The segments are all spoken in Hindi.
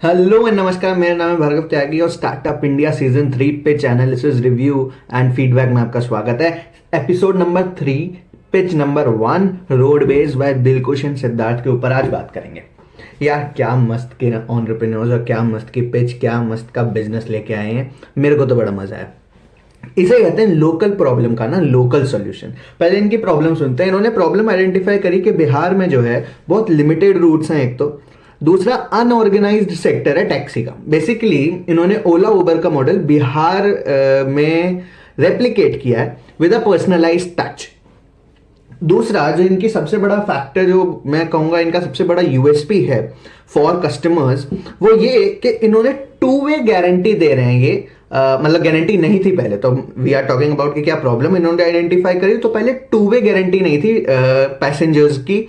हेलो एंड नमस्कार, मेरा नाम है भार्गव त्यागी और स्टार्टअप इंडिया सीजन 3 पे चैनल रिव्यू एंड फीडबैक में आपका स्वागत है। Episode number 3, pitch number 1, roadways by Dilkhush and Siddharth के ऊपर आज बात करेंगे। यार क्या मस्त के एंटरप्रेन्योर्स और क्या मस्त की पिच, क्या मस्त का बिजनेस लेके आए हैं। मेरे को तो बड़ा मजा आया। इसे कहते हैं लोकल प्रॉब्लम का ना लोकल सॉल्यूशन। पहले इनकी प्रॉब्लम सुनते हैं। इन्होंने प्रॉब्लम आइडेंटिफाई करी कि बिहार में जो है बहुत लिमिटेड रूट्स हैं, एक तो दूसरा अनऑर्गेनाइज्ड सेक्टर है टैक्सी का। बेसिकली इन्होंने ओला उबर का मॉडल बिहार में रेप्लिकेट किया है विद अ पर्सनलाइज्ड टच। दूसरा जो इनकी सबसे बड़ा फैक्टर, जो मैं कहूंगा इनका सबसे बड़ा यूएसपी है फॉर कस्टमर्स, वो ये कि इन्होंने 2-वे गारंटी दे रहे हैं। ये मतलब गारंटी नहीं थी पहले तो। वी आर टॉकिंग अबाउट कि क्या प्रॉब्लम इन्होंने आइडेंटिफाई करी। तो पहले 2-वे गारंटी नहीं थी पैसेंजर्स की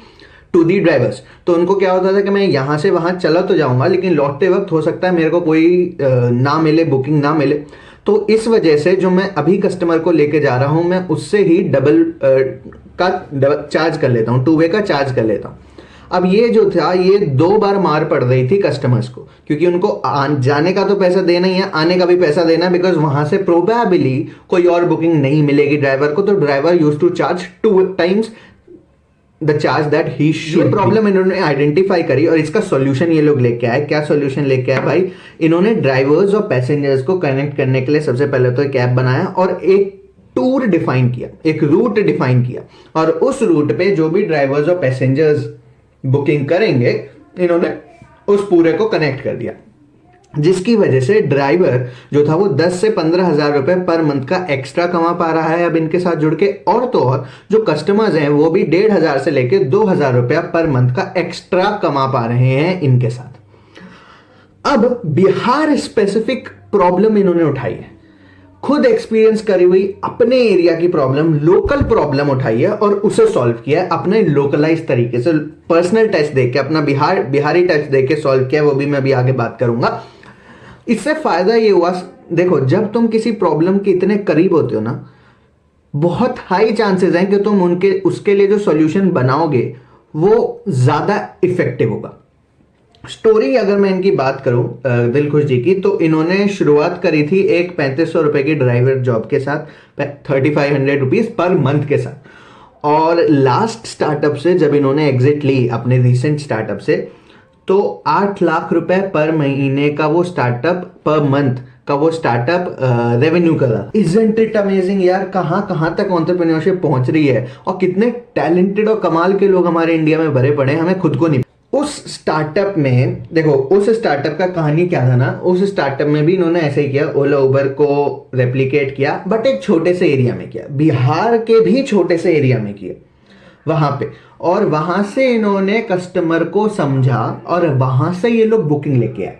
टू दी ड्राइवर्स। तो उनको क्या होता था कि मैं यहां से वहां चला तो जाऊंगा, लेकिन लौटते वक्त हो सकता है मेरे को कोई ना मिले, बुकिंग ना मिले। तो इस वजह से जो मैं अभी कस्टमर को लेके जा रहा हूं, मैं उससे ही डबल का चार्ज कर लेता हूं, 2-वे का चार्ज कर लेता हूं। अब ये जो था, ये 2 बार मार पड़ रही थी कस्टमर्स को, क्योंकि उनको जाने का तो पैसा देना ही है, आने का भी पैसा देना है, बिकॉज वहां से प्रोबेबली कोई और बुकिंग नहीं मिलेगी ड्राइवर को। तो driver use to charge 2 times the charge that he should. Problem इन्होंने आइडेंटिफाई करी और इसका सॉल्यूशन ये लोग लेके आए। क्या सॉल्यूशन लेके आए भाई? इन्होंने ड्राइवर्स और पैसेंजर्स को कनेक्ट करने के लिए सबसे पहले तो एक ऐप बनाया और एक टूर डिफाइन किया, एक रूट डिफाइन किया, और उस रूट पे जो भी ड्राइवर्स और पैसेंजर्स बुकिंग करेंगे, इन्होंने उस पूरे को कनेक्ट कर दिया, जिसकी वजह से ड्राइवर जो था वो 10 से 15 हजार रुपए पर मंथ का एक्स्ट्रा कमा पा रहा है अब इनके साथ जुड़ के। और तो और जो कस्टमर्स हैं वो भी 1,500 से लेके 2,000 रुपया पर मंथ का एक्स्ट्रा कमा पा रहे हैं इनके साथ। अब बिहार स्पेसिफिक प्रॉब्लम इन्होंने उठाई है, खुद एक्सपीरियंस करी हुई अपने एरिया की प्रॉब्लम, लोकल प्रॉब्लम उठाई है और उसे सॉल्व किया है अपने लोकलाइज तरीके से, पर्सनल टच देके, अपना बिहारी टच देके सॉल्व किया। वो भी मैं अभी आगे बात करूंगा। इससे फायदा ये हुआ, देखो जब तुम किसी प्रॉब्लम के इतने करीब होते हो ना, बहुत हाई चांसेस हैं कि तुम उसके लिए जो सॉल्यूशन बनाओगे वो ज्यादा इफेक्टिव होगा। स्टोरी अगर मैं इनकी बात करूं दिलखुश जी की, तो इन्होंने शुरुआत करी थी एक 3500 रुपए की ड्राइवर जॉब के साथ, 3500 रुपीज पर मंथ के साथ। और लास्ट स्टार्टअप से जब इन्होंने एग्जिट ली, अपने रिसेंट स्टार्टअप से, तो 8 लाख रुपए पर महीने का वो स्टार्टअप, पर मंथ का वो स्टार्टअप रेवेन्यू कर रहा। इजंट इट अमेजिंग यार, कहां कहां तक एंटरप्रेन्योरशिप पहुंच रही है और कितने टैलेंटेड और कमाल के लोग हमारे इंडिया में भरे पड़े हैं, हमें खुद को नहीं। उस स्टार्टअप में देखो, उस स्टार्टअप का कहानी क्या था ना, उस स्टार्टअप में भी इन्होंने ऐसे ही किया, ओला उबर को रेप्लिकेट किया, बट एक छोटे से एरिया में किया, बिहार के भी छोटे से एरिया में किया वहां पे। और वहां से इन्होंने कस्टमर को समझा और वहां से ये लोग बुकिंग लेके आए।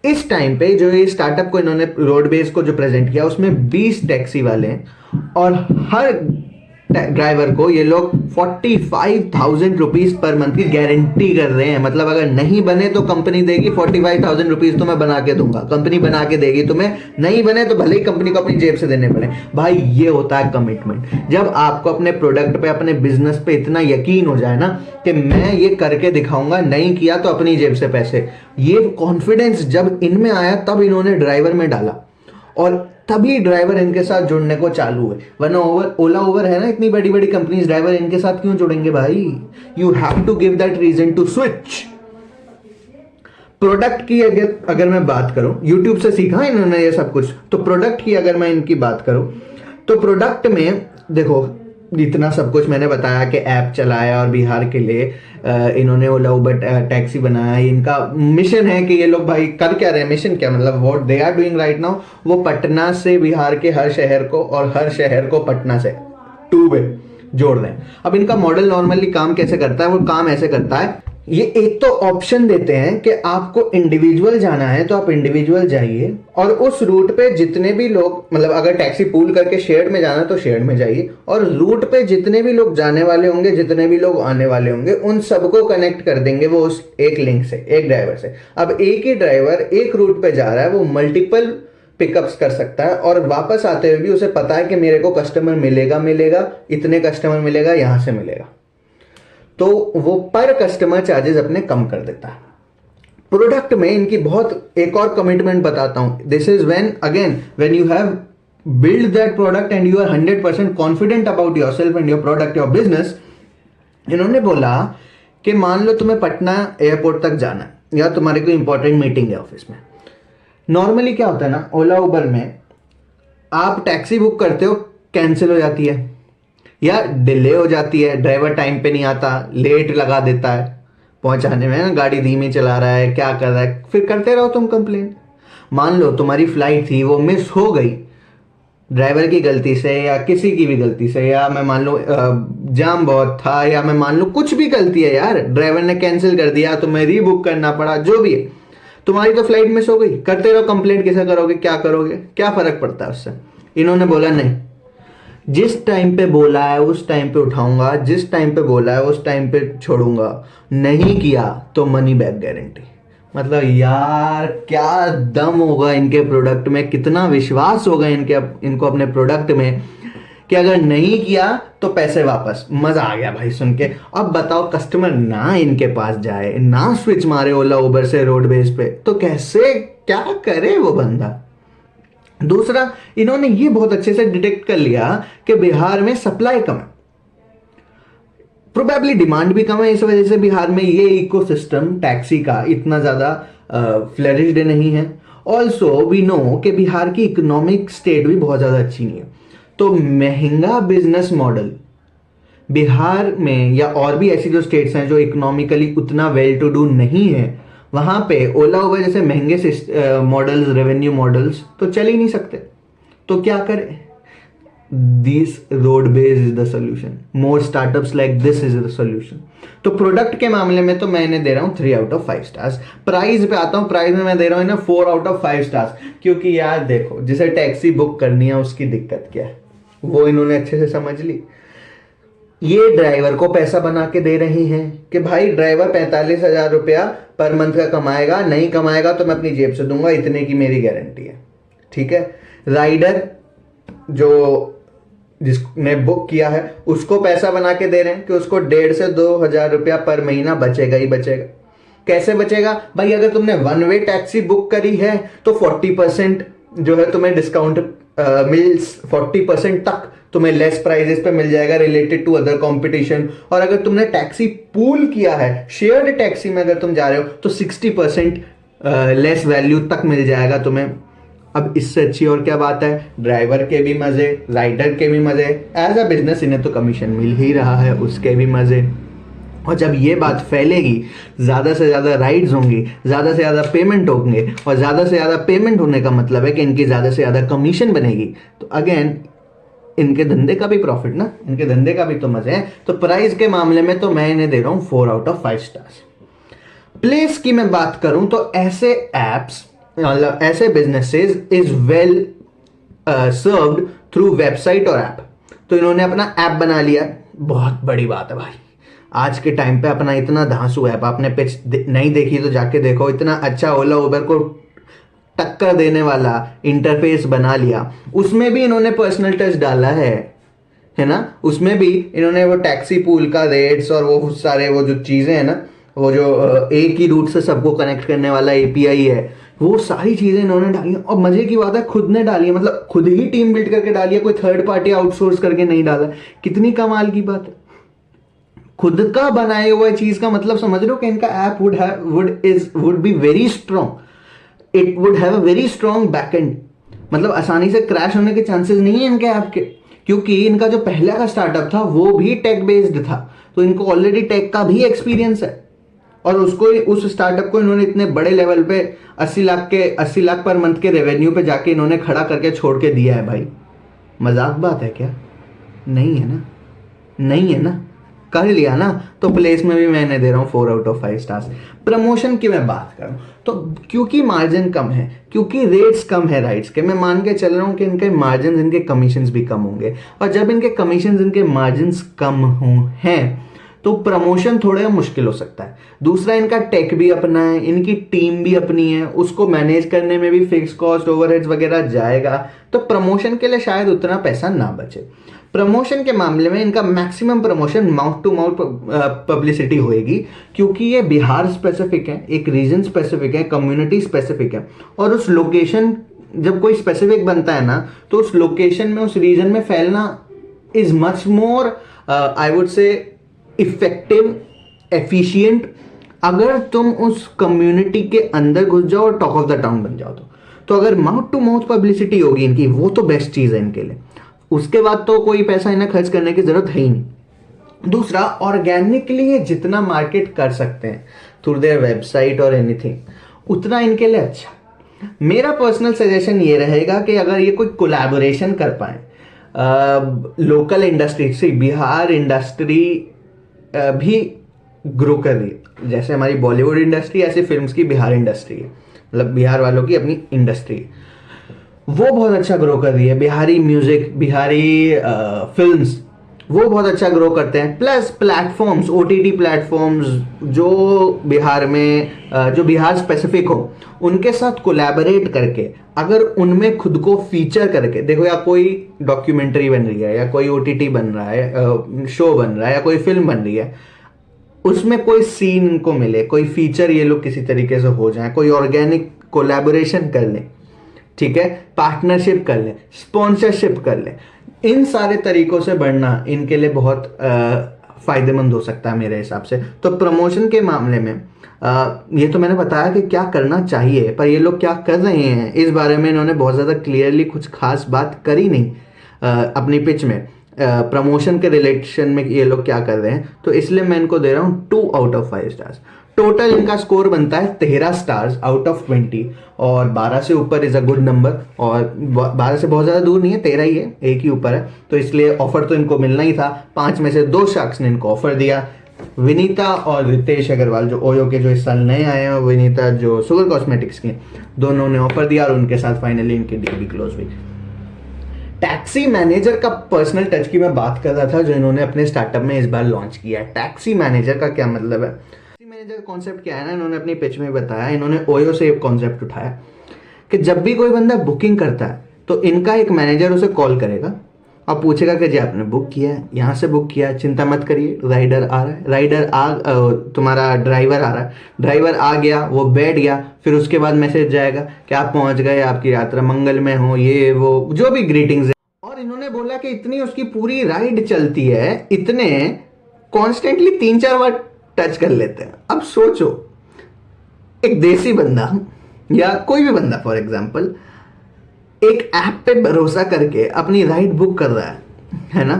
इस टाइम पे जो ये स्टार्टअप को इन्होंने रोडवेज को जो प्रेजेंट किया, उसमें 20 टैक्सी वाले हैं और हर ड्राइवर को ये लोग 45,000 रुपीज पर मंथ की गारंटी कर रहे हैं। मतलब अगर नहीं बने तो कंपनी देगी 45,000 रुपीज, तो मैं बना के दूंगा, कंपनी बना के देगी तुम्हें। नहीं बने तो भले ही कंपनी को अपनी जेब से देने पड़े। भाई ये होता है कमिटमेंट। जब आपको अपने प्रोडक्ट पे, अपने बिजनेस पे इतना यकीन हो जाए ना कि मैं ये करके दिखाऊंगा, नहीं किया तो अपनी जेब से पैसे, ये कॉन्फिडेंस जब इनमें आया तब इन्होंने ड्राइवर में डाला और तभी ड्राइवर इनके साथ जुड़ने को चालू हुए। वरना ओला उबर है ना, इतनी बड़ी बड़ी कंपनीज, ड्राइवर इनके साथ क्यों जुड़ेंगे भाई? You have to give that reason to switch. Product की अगर मैं बात करूं, यूट्यूब से सीखा इन्होंने ये सब कुछ, तो प्रोडक्ट की अगर मैं इनकी बात करूं, तो प्रोडक्ट में देखो इतना सब कुछ मैंने बताया कि ऐप चलाया और बिहार के लिए इन्होंने ओला उबर टैक्सी बनाया। इनका मिशन है कि ये लोग भाई कर क्या रहे हैं, मिशन क्या, मतलब what they are doing right now, वो पटना से बिहार के हर शहर को और हर शहर को पटना से 2-वे जोड़ रहे हैं। अब इनका मॉडल नॉर्मली काम कैसे करता है? वो काम ऐसे करता है, ये एक तो ऑप्शन देते हैं कि आपको इंडिविजुअल जाना है तो आप इंडिविजुअल जाइए, और उस रूट पे जितने भी लोग, मतलब अगर टैक्सी पूल करके शेयर्ड में जाना तो शेयर्ड में जाइए, और रूट पे जितने भी लोग जाने वाले होंगे, जितने भी लोग आने वाले होंगे, उन सबको कनेक्ट कर देंगे वो उस एक लिंक से, एक ड्राइवर से। अब एक ही ड्राइवर एक रूट पे जा रहा है, वो मल्टीपल पिकअप्स कर सकता है और वापस आते हुए भी उसे पता है कि मेरे को कस्टमर मिलेगा, इतने कस्टमर मिलेगा, यहां से मिलेगा, तो वो पर कस्टमर चार्जेस अपने कम कर देता है। प्रोडक्ट में इनकी बहुत एक और कमिटमेंट बताता हूं, this is when you have build that product and you are 100% confident about yourself and your product, your business. इन्होंने बोला कि मान लो तुम्हें पटना एयरपोर्ट तक जाना है या तुम्हारी कोई इंपॉर्टेंट मीटिंग है ऑफिस में। नॉर्मली क्या होता है ना, ओला उबर में आप टैक्सी बुक करते हो, कैंसिल हो जाती है या डिले हो जाती है, ड्राइवर टाइम पे नहीं आता, लेट लगा देता है पहुंचाने में, गाड़ी धीमी चला रहा है, क्या कर रहा है, फिर करते रहो तुम कंप्लेन। मान लो तुम्हारी फ्लाइट थी, वो मिस हो गई ड्राइवर की गलती से या किसी की भी गलती से, या मैं मान लो जाम बहुत था, या मैं मान लो कुछ भी गलती है यार, ड्राइवर ने कैंसिल कर दिया, तुम्हें रीबुक करना पड़ा, जो भी है, तुम्हारी तो फ्लाइट मिस हो गई, करते रहो कंप्लेंट, कैसे करोगे, क्या करोगे, क्या फर्क पड़ता है उससे। इन्होंने बोला नहीं, जिस टाइम पे बोला है उस टाइम पे उठाऊंगा, जिस टाइम पे बोला है उस टाइम पे छोड़ूंगा, नहीं किया तो मनी बैक गारंटी। मतलब यार क्या दम होगा इनके प्रोडक्ट में, कितना विश्वास होगा इनको अपने प्रोडक्ट में कि अगर नहीं किया तो पैसे वापस। मजा आ गया भाई सुन के। अब बताओ कस्टमर ना इनके पास जाए, ना स्विच मारे ओला उबर से रोडवेज पे, तो कैसे क्या करे वो बंदा। दूसरा, इन्होंने ये बहुत अच्छे से डिटेक्ट कर लिया कि बिहार में सप्लाई कम है, प्रोबेबली डिमांड भी कम है, इस वजह से बिहार में ये इकोसिस्टम टैक्सी का इतना ज्यादा फ्लरिश्ड नहीं है। ऑल्सो वी नो कि बिहार की इकोनॉमिक स्टेट भी बहुत ज्यादा अच्छी नहीं है, तो महंगा बिजनेस मॉडल बिहार में या और भी ऐसी जो स्टेट्स हैं जो इकोनॉमिकली उतना वेल टू डू नहीं है, वहां पे ओला उबर जैसे महंगे मॉडल्स, रेवेन्यू मॉडल्स तो चल ही नहीं सकते। तो क्या करें, this roadways is the solution, more startups like this is the solution. तो प्रोडक्ट के मामले में तो मैं इन्हें दे रहा हूं 3 आउट ऑफ 5 स्टार्स। प्राइस पे आता हूं, प्राइस में मैं दे रहा हूं इन्हें 4 आउट ऑफ 5 स्टार्स, क्योंकि यार देखो जिसे टैक्सी बुक करनी है उसकी दिक्कत क्या है वो इन्होंने अच्छे से समझ ली। ये ड्राइवर को पैसा बना के दे रही हैं कि भाई ड्राइवर 45,000 रुपया पर मंथ का कमाएगा, नहीं कमाएगा तो मैं अपनी जेब से दूंगा, इतने की मेरी गारंटी है, ठीक है। राइडर जो जिसने बुक किया है उसको पैसा बना के दे रहे हैं कि उसको 1,500 से 2,000 रुपया पर महीना बचेगा ही बचेगा। कैसे बचेगा भाई, अगर तुमने वन वे टैक्सी बुक करी है तो 40% जो है तुम्हें डिस्काउंट 40% तक तुम्हें लेस प्राइजेस पे मिल जाएगा रिलेटेड टू अदर कंपटीशन। और अगर तुमने टैक्सी पूल किया है, शेयर्ड टैक्सी में अगर तुम जा रहे हो तो 60% लेस वैल्यू तक मिल जाएगा तुम्हें। अब इससे अच्छी और क्या बात है, ड्राइवर के भी मजे, राइडर के भी मजे, एज अ बिजनेस इन्हें तो कमीशन मिल ही रहा है, उसके भी मजे। और जब ये बात फैलेगी, ज़्यादा से ज़्यादा राइड्स होंगी, ज़्यादा से ज़्यादा पेमेंट होंगे, और ज़्यादा से ज़्यादा पेमेंट होने का मतलब है कि इनकी ज़्यादा से ज़्यादा कमीशन बनेगी, तो अगेन इनके धंधे का भी प्रॉफिट ना, इनके धंधे का भी तो मजे हैं। तो प्राइस के मामले में तो मैं इन्हें दे रहा हूँ 4 आउट ऑफ 5 स्टार्स। प्लेस की मैं बात करूं तो ऐसे एप्स, मतलब ऐसे businesses is well served through website और ऐप। तो इन्होंने अपना ऐप बना लिया, बहुत बड़ी बात है भाई। आज के टाइम पे अपना इतना धांसू ऐप, आपने पिच नहीं देखी तो जाके देखो, इतना अच्छा ओला उबर को टक्कर देने वाला इंटरफेस बना लिया। उसमें भी इन्होंने पर्सनल टच डाला है ना। उसमें भी इन्होंने वो टैक्सी पूल का रेट्स और वो सारे वो जो चीजें हैं ना, वो जो एक ही रूट से सबको कनेक्ट करने वाला एपीआई है, वो सारी चीजें इन्होंने डाली। और मजे की बात है खुद ने डाली है, मतलब खुद ही टीम बिल्ड करके डाली है, कोई थर्ड पार्टी आउटसोर्स करके नहीं डाला। कितनी कमाल की बात है, खुद का बनाए हुआ चीज का मतलब समझ रहे हो कि इनका app would be very strong, it would have a very strong backend, मतलब आसानी से क्रैश होने के चांसेस नहीं है इनके ऐप के, क्योंकि इनका जो पहले का स्टार्टअप था वो भी टेक बेस्ड था, तो इनको ऑलरेडी टेक का भी एक्सपीरियंस है। और उस स्टार्टअप को इन्होंने इतने बड़े लेवल पे 80 लाख पर मंथ के रेवेन्यू पे जाके इन्होंने खड़ा करके छोड़ के दिया है भाई। मजाक बात है क्या? नहीं है ना, नहीं है ना, कर लिया ना। तो प्लेस में भी मैंने दे रहा हूँ 4 आउट ऑफ 5 स्टार्स। प्रमोशन की मैं बात करूं तो क्योंकि मार्जिन कम है, क्योंकि रेट्स कम है राइड्स के, मैं मान के चल रहा हूं कि इनके मार्जिन, इनके कमीशंस भी कम होंगे। और जब इनके कमीशंस, इनके मार्जिन्स कम हैं तो प्रमोशन थोड़ा मुश्किल हो सकता है। दूसरा, इनका टेक भी अपना है, इनकी टीम भी अपनी है, उसको मैनेज करने में भी फिक्स कॉस्ट, ओवरहेड्स वगैरह जाएगा, तो प्रमोशन के लिए शायद उतना पैसा ना बचे। प्रमोशन के मामले में इनका maximum promotion mouth to mouth publicity होएगी, क्योंकि ये बिहार स्पेसिफिक है, एक रीजन स्पेसिफिक है, कम्युनिटी स्पेसिफिक है, और उस लोकेशन जब कोई स्पेसिफिक बनता है ना, तो उस लोकेशन में, उस रीजन में फैलना is much more I would say effective, efficient, अगर तुम उस कम्युनिटी के अंदर घुस जाओ और टॉक ऑफ द टाउन बन जाओ तो अगर माउथ टू माउथ पब्लिसिटी होगी इनकी, वो तो बेस्ट चीज है इनके लिए। उसके बाद तो कोई पैसा इन्हें खर्च करने की जरूरत है ही नहीं। दूसरा, ऑर्गेनिकली ये जितना मार्केट कर सकते हैं थ्रू देयर वेबसाइट और एनीथिंग, उतना इनके लिए अच्छा। मेरा पर्सनल सजेशन ये रहेगा कि अगर ये कोई कोलैबोरेशन कर पाए लोकल इंडस्ट्री से, बिहार इंडस्ट्री भी ग्रो कर रही है, जैसे हमारी बॉलीवुड इंडस्ट्री, ऐसे फिल्म्स की बिहार इंडस्ट्री है, मतलब बिहार वालों की अपनी इंडस्ट्री, वो बहुत अच्छा ग्रो कर रही है। बिहारी म्यूजिक, बिहारी फिल्म्स, वो बहुत अच्छा ग्रो करते हैं। प्लस प्लेटफॉर्म्स, ओटीटी प्लेटफॉर्म्स जो बिहार में जो बिहार स्पेसिफिक हो, उनके साथ कोलैबोरेट करके अगर उनमें खुद को फीचर करके देखो, या कोई डॉक्यूमेंट्री बन रही है, या कोई ओटीटी बन रहा है, शो बन रहा है, या कोई फिल्म बन रही है, उसमें कोई सीन को मिले, कोई फीचर ये लोग किसी तरीके से हो जाए, कोई ऑर्गेनिक कोलैबोरेशन कर ले, ठीक है, पार्टनरशिप कर ले, स्पॉन्सरशिप कर ले, इन सारे तरीकों से बढ़ना इनके लिए बहुत फायदेमंद हो सकता है मेरे हिसाब से। तो प्रमोशन के मामले में ये तो मैंने बताया कि क्या करना चाहिए, पर ये लोग क्या कर रहे हैं इस बारे में इन्होंने बहुत ज़्यादा क्लियरली कुछ खास बात करी नहीं अपनी पिच में। प्रमोशन के रिलेशन में ये लोग क्या कर रहे हैं, तो इसलिए मैं इनको दे रहा हूँ 2 आउट ऑफ 5 स्टार्स। टोटल इनका स्कोर बनता है 13 स्टार्स आउट ऑफ 20, और 12 से ऊपर इज अ गुड नंबर, और 12 से बहुत ज़्यादा दूर नहीं है, 13 ही है, एक ही ऊपर है, तो इसलिए ऑफर तो इनको मिलना ही था। 5 में से 2 शख्स ने इनको ऑफर दिया, विनीता और रितेश अग्रवाल जो ओयो के जो इस साल नए आए हैं, विनीता जो सुगर कॉस्मेटिक्स की, दोनों ने ऑफर दिया और उनके साथ फाइनली इनकी डील भी क्लोज हुई। टैक्सी मैनेजर का पर्सनल टच की मैं बात कर रहा था, जो इन्होंने अपने स्टार्टअप में इस बार लॉन्च किया है। टैक्सी मैनेजर का क्या मतलब है? टैक्सी मैनेजर कॉन्सेप्ट क्या है ना, इन्होंने अपनी पिच में बताया, इन्होंने ओयो से एक कॉन्सेप्ट उठाया कि जब भी कोई बंदा बुकिंग करता है तो इनका एक मैनेजर उसे कॉल करेगा और पूछेगा कि जी आपने बुक किया है, यहाँ से बुक किया है, चिंता मत करिए, राइडर आ रहा है, तुम्हारा ड्राइवर आ रहा है, ड्राइवर आ गया, वो बैठ गया, फिर उसके बाद मैसेज जाएगा कि आप पहुंच गए, आपकी यात्रा मंगलमय हो, ये वो जो भी ग्रीटिंग्स है। और इन्होंने बोला कि इतनी उसकी पूरी राइड चलती है, इतने कॉन्स्टेंटली 3-4 बार टच कर लेते हैं। अब सोचो, एक देसी बंदा या कोई भी बंदा फॉर एग्जाम्पल एक ऐप पे भरोसा करके अपनी राइड बुक कर रहा है ना,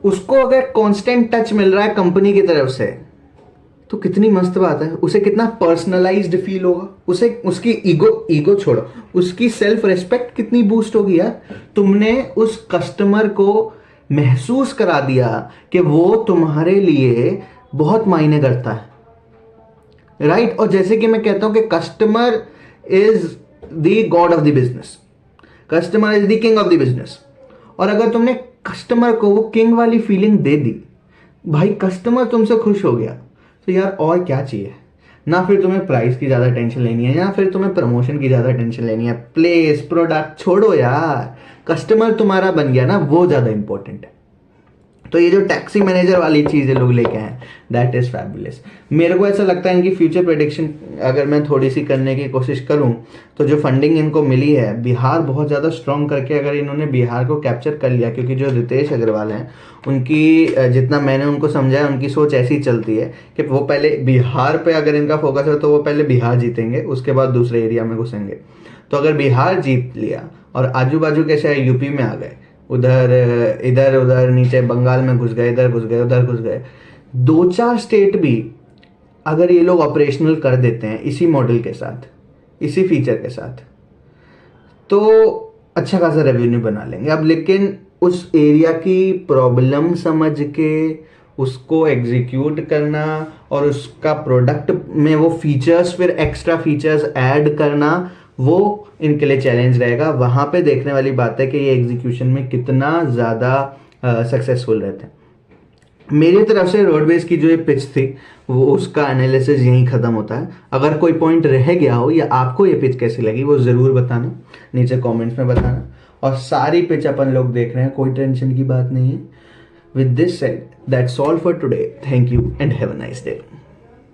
उसको अगर कांस्टेंट टच मिल रहा है कंपनी की तरफ से, तो कितनी मस्त बात है। उसे कितना पर्सनलाइज्ड फील होगा, उसे उसकी ईगो छोड़ो, उसकी सेल्फ रिस्पेक्ट कितनी बूस्ट होगी यार। तुमने उस कस्टमर को महसूस करा दिया कि वो तुम्हारे लिए बहुत मायने करता है, राइट। और जैसे कि मैं कहता हूं कि customer is the God of the business, customer is the king of the business. और अगर तुमने कस्टमर को वो किंग वाली फीलिंग दे दी, भाई कस्टमर तुमसे खुश हो गया, तो यार और क्या चाहिए। ना फिर तुम्हें प्राइस की ज़्यादा टेंशन लेनी है, या फिर तुम्हें प्रमोशन की ज़्यादा टेंशन लेनी है, प्लेस प्रोडक्ट छोड़ो यार, कस्टमर तुम्हारा बन गया ना, वो ज़्यादा इंपॉर्टेंट है। तो ये जो टैक्सी मैनेजर वाली चीज़ें लोग लेके आए, दैट इज़ फैबुलस। मेरे को ऐसा लगता है इनकी फ्यूचर प्रेडिक्शन अगर मैं थोड़ी सी करने की कोशिश करूं, तो जो फंडिंग इनको मिली है बिहार बहुत ज़्यादा स्ट्रॉन्ग करके, अगर इन्होंने बिहार को कैप्चर कर लिया, क्योंकि जो रितेश अग्रवाल हैं उनकी जितना मैंने उनको समझा है, उनकी सोच ऐसी चलती है कि वो पहले बिहार पर अगर इनका फोकस है तो वो पहले बिहार जीतेंगे, उसके बाद दूसरे एरिया में घुसेंगे। तो अगर बिहार जीत लिया और आजू बाजू के शहर यूपी में आ गए, उधर इधर उधर नीचे बंगाल में घुस गए, इधर घुस गए, उधर घुस गए, 2-4 स्टेट भी अगर ये लोग ऑपरेशनल कर देते हैं इसी मॉडल के साथ, इसी फीचर के साथ, तो अच्छा खासा रेवेन्यू बना लेंगे। अब लेकिन उस एरिया की प्रॉब्लम समझ के उसको एग्जीक्यूट करना और उसका प्रोडक्ट में वो फीचर्स, फिर एक्स्ट्रा फीचर्स ऐड करना, वो इनके लिए चैलेंज रहेगा। वहाँ पे देखने वाली बात है कि ये एग्जीक्यूशन में कितना ज़्यादा सक्सेसफुल रहते हैं। मेरी तरफ से रोडवेज की जो ये पिच थी, वो उसका एनालिसिस यहीं ख़त्म होता है। अगर कोई पॉइंट रह गया हो या आपको ये पिच कैसी लगी, वो ज़रूर बताना, नीचे कमेंट्स में बताना। और सारी पिच अपन लोग देख रहे हैं, कोई टेंशन की बात नहीं है. With this said, that's all for today. Thank you and have a nice day.